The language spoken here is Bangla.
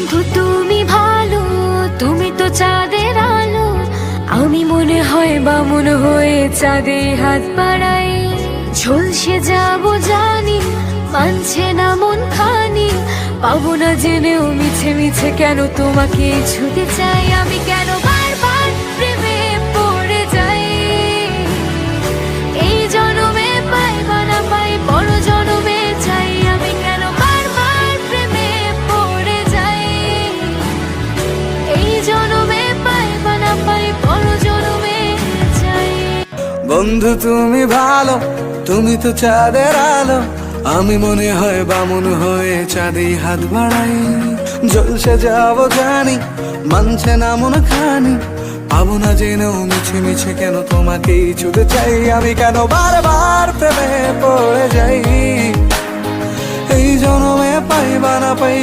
বন্ধু তুমি ভালো, তুমি তো চাঁদের আলো। আমি মনে হয় বামুন হয়ে চাঁদে হাত বাড়াই। ঝলসে যাবো জানি, মানছে না মন খানি। পাবো না জেনেও মিছে মিছে কেন তোমাকে ছুতে চাই। আমি কেন বারবার প্রেমে পড়ে যাই। এই জনমে পাই বা না পাই, বড় জনমে চাই। আমি কেন বারবার প্রেমে পড়ে যাই। এই জনমে পাই বা না পাই, বড় জনমে চাই। বন্ধু তুমি ভালো, তুমি তো চাঁদের আলো। আমি মনে হয় বামুন হয়ে চাঁদে হাত বাড়াই। জলসে যাবো জানি, মানছে না মন খানি। পাবো না জেনেও মিছে মিছে কেন তোমাকেই ছুতে চাই। আমি কেন বারবার প্রেমে পড়ে যাই। এই জনমে পাই বা না পাই।